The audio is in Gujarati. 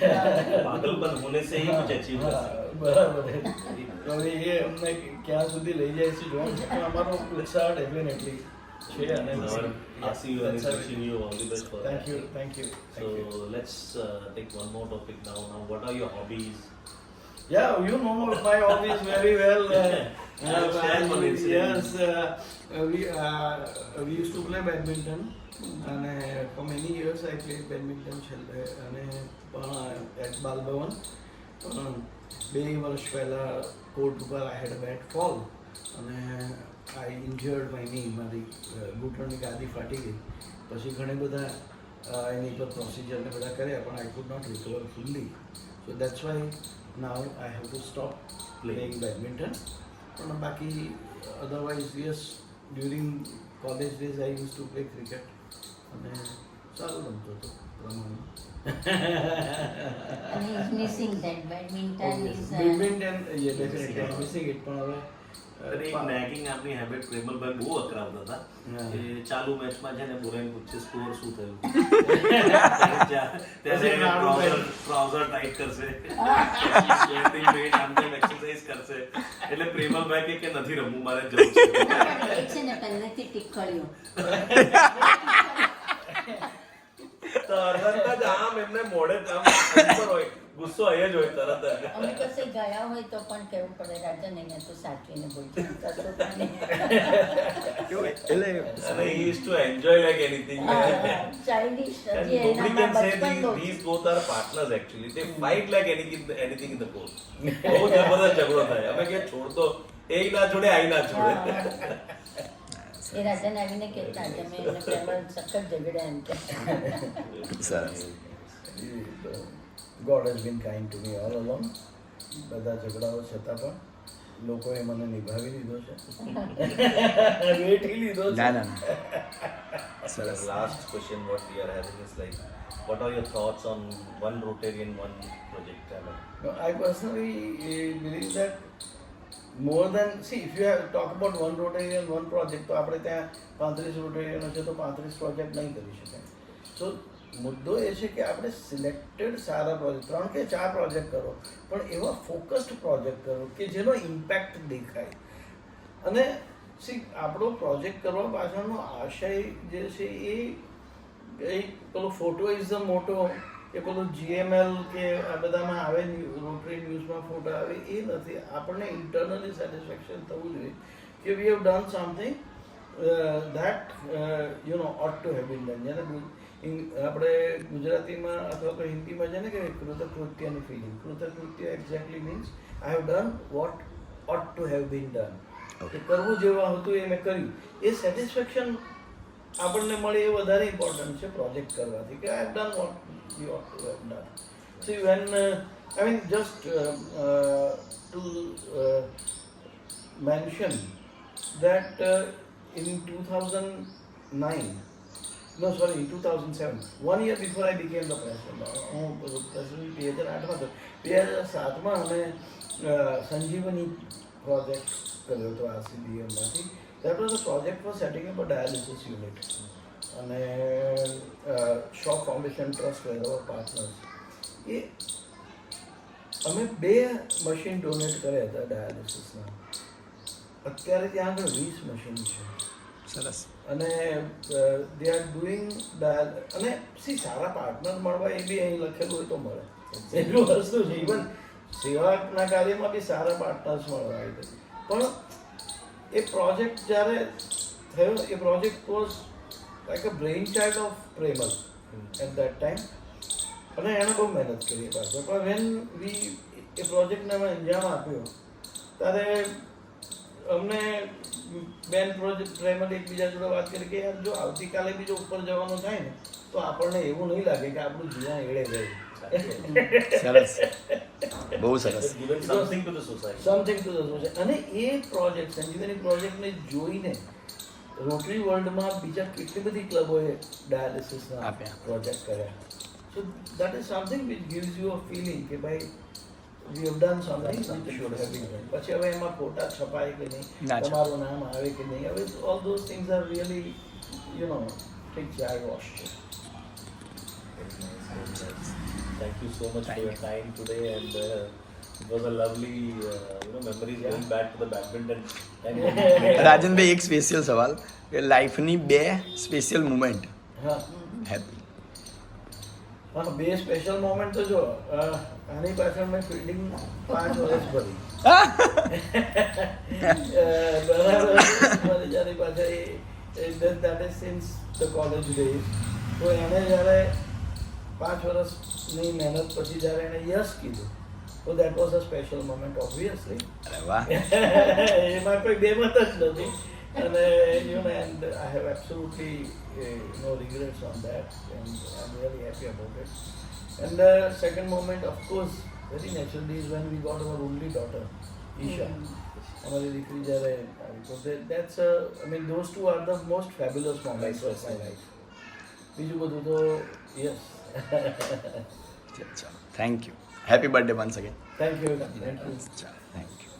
पागलपन होने से ही कुछ अचीव कर सकते हैं। બરાબર છે. તો હવે એ અમને ક્યાં સુધી લઈ જાય છે જોવાનું છે. પણ અમારો ઉત્સાહ ડેફિનેટલી છે અને Asking you and wishing you all the best for thank that. You thank you So let's take one more topic now. Now, what are your hobbies? Yeah, you know my hobbies very well. Share one incident. We used to play badminton, and for many years I played badminton. અને at બાલભવન 2 વર્ષ પહેલા કોર્ટ ઉપર I had a bad fall અને I injured my knee. મારી ઘૂંટણની ગાદી ફાટી ગઈ. પછી ઘણી બધા એની પર પ્રોસિજર ને બધા કર્યા પણ I could not recover fully. So that's why now I have to stop playing badminton. પણ બાકી otherwise yes, during college days I used to play cricket અને સારું રમતો હતો રમવાનું. And he's missing that badminton is Badminton, yeah, definitely I'm missing it. પણ હવે અરે એક nagging આપની હેબિટ પ્રેમલભાઈ બહુ અકરાવતા હતા કે ચાલુ મેચમાં છે ને બોલાઈને પૂછે સ્કોર શું થયું ત્યારે ટ્રાઉઝર ટાઈટ કરશે આમ તેમ એક્સરસાઇઝ કરશે એટલે પ્રેમલભાઈ કે નથી રમવું મારે જવું છે છે ને પહેલેથી ટીકળ્યું. તરત જ આમ એમને મોઢે આમ ઉપર હોય ગુસ્સો અહીંયા જ હોય તરત જ અમે કશે ગયા હોય તો પણ કહેવું પડે રાજન અહીંયા તો સાચવીને બોલજો કશો તને અને he used to enjoy like anything childish and હજી nobody એનામાં can say બચપન બહુ these both are partners actually they fight like anything in the court બહુ જબરદસ્ત ઝઘડો થાય અમે કે છોડતો એ ના છોડે આઈ ના છોડે એ રાજન આવીને કહેતા જ અમે એને પ્રેમળ સખત ઝઘડ્યા એમ કે God has been kind to me all along. બધા ઝઘડાઓ છતાં પણ લોકોએ મને નિભાવી લીધો છે વેઠી લીધો છે. ના last question what we are having is like what are your thoughts on one Rotarian one project No, I personally believe that more than see if you have talk about one Rotarian one project તો આપણે ત્યાં 35 Rotarian છે તો 35 પ્રોજેક્ટ નહીં કરી શકાય. સો મુદ્દો એ છે કે આપણે સિલેક્ટેડ સારા પ્રોજેક્ટ 3 કે 4 પ્રોજેક્ટ કરો પણ એવા ફોકસ્ડ પ્રોજેક્ટ કરો કે જેનો ઇમ્પેક્ટ દેખાય. અને સી આપણો પ્રોજેક્ટ કરવા પાછળનો આશય જે છે એ પેલો ફોટો ઇઝ ધ મોટો કે પેલું GML કે આ બધામાં આવે રોટરી ન્યૂઝમાં ફોટો આવે એ નથી. આપણને ઇન્ટરનલી સેટિસ્ફેક્શન થવું જોઈએ કે we have done something that ought to have been done. જેને આપણે ગુજરાતીમાં અથવા તો હિન્દીમાં છે ને કે કૃતકૃત્યની ફિલિંગ. કૃતકૃત્ય exactly means I have done what ought to have been done. કે કરવું જેવા હતું એ મેં કર્યું એ સેટિસ્ફેક્શન આપણને મળે એ વધારે ઇમ્પોર્ટન્ટ છે પ્રોજેક્ટ કરવાથી કે I have done what we ought to have done. See when I mean just to mention that in 2009 no sorry in 2007 1 year before I became the president હું president 2008 માં 2007 અમે સંજીવની પ્રોજેક્ટ કર્યો હતો RCBM માંથી. that was a project for setting up a dialysis unit અને shop foundation trust were our partners. એ અમે 2 મશીન ડોનેટ કર્યા હતા ડાયાલિસિસના. અત્યારે ત્યાં આગળ 20 મશીન છે સરસ અને દે આર ડુઈંગ અને સી સારા પાર્ટનર મળવા એ બી અહીં લખેલું હોય તો મળે એટલું વસ્તુ છે. ઇવન સેવાના કાર્યમાં બી સારા પાર્ટનર્સ મળવા આવે છે. પણ એ પ્રોજેક્ટ જ્યારે થયો એ project was like a brainchild of Premal at that time અને એણે બહુ મહેનત કરી પાછળ. પણ વેન વી એ પ્રોજેક્ટને અમે અંજામ આપ્યો ત્યારે અમને બેન પ્રોજેક્ટ પ્રેમલ એકબીજા જોડે વાત કરી કે યાર જો આવતીકાલે બી જો ઉપર જવાનું થાય ને તો આપણને એવું નહીં લાગે કે આપણું જીવન એળે ગયું. સરસ બહુ સરસ given something to the society something to the society. અને એ પ્રોજેક્ટ સંજીવની પ્રોજેક્ટને જોઈને રોટરી વર્લ્ડમાં બીજા કેટલી બધી ક્લબોએ ડાયાલિસિસના આપ્યા. પ્રોજેક્ટ કર્યા. So that is something which gives you a feeling કે ભાઈ we have done something which should have been done. પછી હવે એમાં ફોટા છપાય કે નહીં, ના તમારું નામ આવે કે નહીં, હવે all those things are really ઠીક છે, આઈ વોચ છે. thank you so much for your time today, and it was a lovely, memories going back to the badminton. રાજનભાઈ એક સ્પેશિયલ સવાલ કે લાઈફની બે સ્પેશિયલ મુમેન્ટ હા હેપી હા બે સ્પેશિયલ મોમેન્ટ તો જો આની પાછળ મેં ફિલ્ડિંગ 5 વર્ષ ભરી બરાબર જ્યારે પાછળ that is since the college days. તો એણે જ્યારે 5 વર્ષની મહેનત પછી જ્યારે એણે યસ કીધું તો that was a special moment obviously. અરે વાહ એમાં કોઈ બેમત જ નથી અને and I have absolutely no regrets on that, and I'm really happy about it. And the second moment, of course, very naturally, is when we got our only daughter, Isha. Amari dikri jare આવી. So that's I mean those two are the most fabulous moments of my life. બીજું બધું તો yes. ચાલો thank you happy birthday once again Thank you. ચાલો થેન્ક યુ